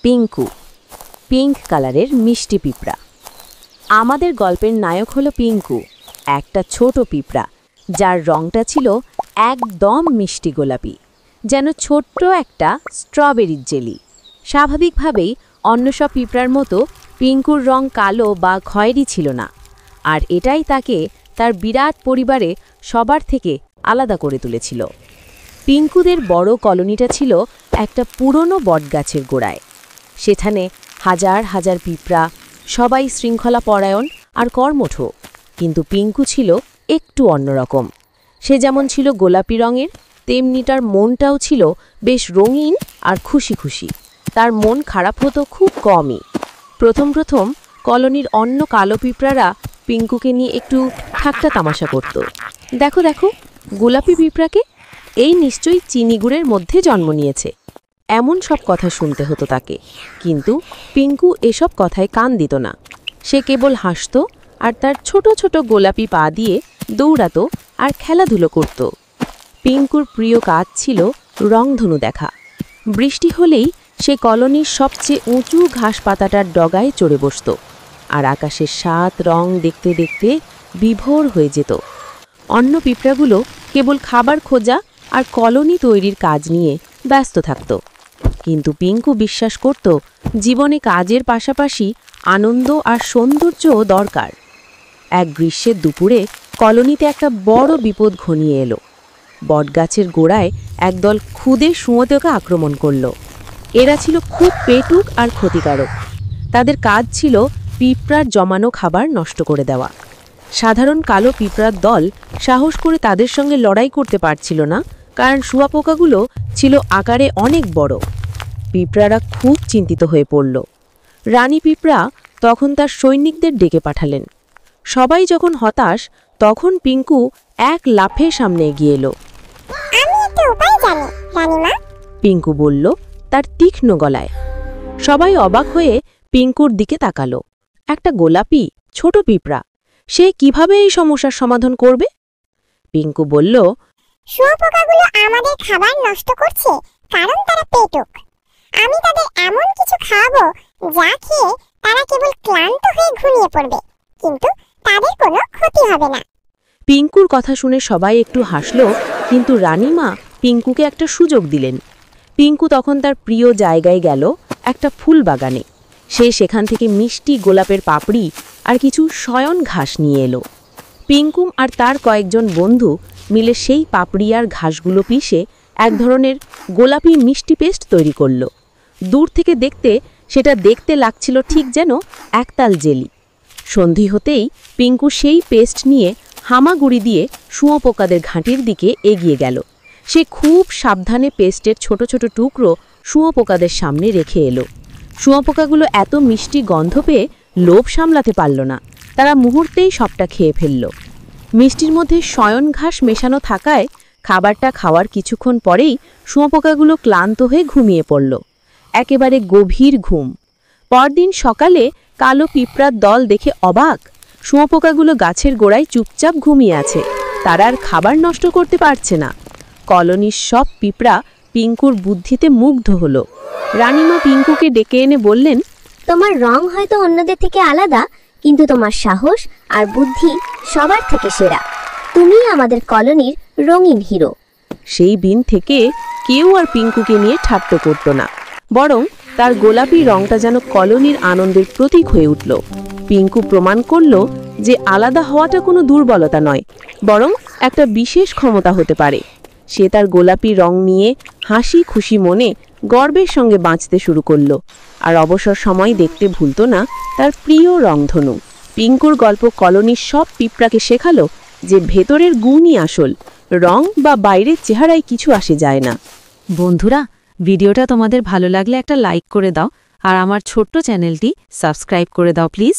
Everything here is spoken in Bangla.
পিঙ্কু, পিঙ্ক কালারের মিষ্টি পিঁপড়া। আমাদের গল্পের নায়ক হলো পিঙ্কু, একটা ছোট পিঁপড়া যার রংটা ছিল একদম মিষ্টি গোলাপি, যেন ছোট্ট একটা স্ট্রবেরির জেলি। স্বাভাবিকভাবেই অন্য সব পিঁপড়ার মতো পিঙ্কুর রং কালো বা খয়েরি ছিল না, আর এটাই তাকে তার বিরাট পরিবারে সবার থেকে আলাদা করে তুলেছিল। পিঙ্কুদের বড় কলোনিটা ছিল একটা পুরনো বটগাছের গোড়ায়। সেখানে হাজার হাজার পিঁপড়া, সবাই শৃঙ্খলা পরায়ণ আর কর্মঠ। কিন্তু পিঙ্কু ছিল একটু অন্যরকম। সে যেমন ছিল গোলাপি রঙের, তেমনি তার মনটাও ছিল বেশ রঙিন আর খুশি খুশি। তার মন খারাপ হতো খুব কমই। প্রথম প্রথম কলোনির অন্য কালো পিঁপড়ারা পিঙ্কুকে নিয়ে একটু ঠাট্টা তামাশা করত। দেখো দেখো, গোলাপি পিঁপড়াকে, এই নিশ্চয়ই চিনি গুড়ের মধ্যে জন্ম নিয়েছে, এমন সব কথা শুনতে হতো তাকে। কিন্তু পিঙ্কু এসব কথায় কান দিত না। সে কেবল হাসত আর তার ছোট ছোট গোলাপি পা দিয়ে দৌড়াতো আর খেলাধুলো করত। পিঙ্কুর প্রিয় কাজ ছিল রংধনু দেখা। বৃষ্টি হলেই সে কলোনির সবচেয়ে উঁচু ঘাস পাতাটার ডগায় চড়ে বসত আর আকাশের ৭ রং দেখতে দেখতে বিভোর হয়ে যেত। অন্য পিঁপড়াগুলো কেবল খাবার খোঁজা আর কলোনি তৈরির কাজ নিয়ে ব্যস্ত থাকত। কিন্তু পিঙ্কু বিশ্বাস করত জীবনে কাজের পাশাপাশি আনন্দ আর সৌন্দর্যও দরকার। এক গ্রীষ্মের দুপুরে কলোনিতে একটা বড় বিপদ ঘনিয়ে এলো। বটগাছের গোড়ায় একদল খুদে শুঁয়োপোকা আক্রমণ করল। এরা ছিল খুব পেটুক আর ক্ষতিকারক। তাদের কাজ ছিল পিঁপড়ার জমানো খাবার নষ্ট করে দেওয়া। সাধারণ কালো পিঁপড়ার দল সাহস করে তাদের সঙ্গে লড়াই করতে পারছিল না, কারণ শুঁয়োপোকাগুলো ছিল আকারে অনেক বড়। পিঁপড়ারা খুব চিন্তিত হয়ে পড়ল। রানী পিঁপড়া তখন তার সৈনিকদের ডেকে পাঠালেন। সবাই যখন হতাশ, তখন পিঙ্কু এক লাফে সামনে এগিয়ে এলো। পিঙ্কু বলল তার তীক্ষ্ণ গলায়। সবাই অবাক হয়ে পিঙ্কুর দিকে তাকালো। একটা গোলাপি ছোট পিঁপড়া, সে কিভাবে এই সমস্যার সমাধান করবে? পিঙ্কু বলল, শুঁয়োপোকাগুলো আমাদের খাবার নষ্ট করছে কারণ তারা পেটুক। আমি তাদের এমন কিছু খাওয়াবো যা খেয়ে তারা কেবল ক্লান্ত হয়ে ঘুমিয়ে পড়বে, কিন্তু তাদের কোনো ক্ষতি হবে না। পিঙ্কুর কথা শুনে সবাই একটু হাসল, কিন্তু রানীমা পিঙ্কুকে একটা সুযোগ দিলেন। পিঙ্কু তখন তার প্রিয় জায়গায় গেল, একটা ফুল বাগানে। সে সেখান থেকে মিষ্টি গোলাপের পাপড়ি আর কিছু শয়ন ঘাস নিয়ে এলো। পিঙ্কু আর তার কয়েকজন বন্ধু মিলে সেই পাপড়ি আর ঘাসগুলো পিষে এক ধরনের গোলাপি মিষ্টি পেস্ট তৈরি করল। দূর থেকে সেটা দেখতে লাগছিল ঠিক যেন একতাল জেলি। সন্ধি হতেই পিঙ্কু সেই পেস্ট নিয়ে হামাগুড়ি দিয়ে শুঁয়োপোকাদের ঘাঁটির দিকে এগিয়ে গেল। সে খুব সাবধানে পেস্টের ছোট ছোট টুকরো শুঁয়োপোকাদের সামনে রেখে এলো। শুঁয়োপোকাগুলো এত মিষ্টি গন্ধ পেয়ে লোভ সামলাতে পারল না। তারা মুহূর্তেই সবটা খেয়ে ফেলল। মিষ্টির মধ্যে শয়ন ঘাস মেশানো থাকায় খাবারটা খাওয়ার কিছুক্ষণ পরেই শুঁয়োপোকাগুলো ক্লান্ত হয়ে ঘুমিয়ে পড়ল, একেবারে গভীর ঘুম। পরদিন সকালে কালো পিঁপড়ার দল দেখে অবাক। শুঁয়োপোকাগুলো গাছের গোড়ায় চুপচাপ ঘুমিয়ে আছে, তারা আর খাবার নষ্ট করতে পারছে না। কলোনির সব পিঁপড়া পিঙ্কুর বুদ্ধিতে মুগ্ধ হলো। রানীমা পিঙ্কুকে ডেকে এনে বললেন, তোমার রং হয়তো অন্যদের থেকে আলাদা, কিন্তু তোমার সাহস আর বুদ্ধি সবার থেকে সেরা। তুমি আমাদের কলোনির রঙিন হিরো। সেই দিন থেকে কেউ আর পিঙ্কুকে নিয়ে ঠাট্টা করত না, বরং তার গোলাপি রংটা যেন কলোনির আনন্দের প্রতীক হয়ে উঠল। পিঙ্কু প্রমাণ করল যে আলাদা হওয়াটা কোনো দুর্বলতা নয়, বরং একটা বিশেষ ক্ষমতা হতে পারে। সে তার গোলাপি রং নিয়ে হাসি খুশি মনে গর্বের সঙ্গে বাঁচতে শুরু করল, আর অবসর সময় দেখতে ভুলত না তার প্রিয় রংধনু। পিঙ্কুর গল্প কলোনির সব পিঁপড়াকে শেখালো যে ভেতরের গুণই আসল, রং বা বাইরের চেহারায় কিছু আসে যায় না। বন্ধুরা, ভিডিওটা তোমাদের ভালো লাগলে একটা লাইক করে দাও আর আমার ছোট্ট চ্যানেলটি সাবস্ক্রাইব করে দাও প্লিজ।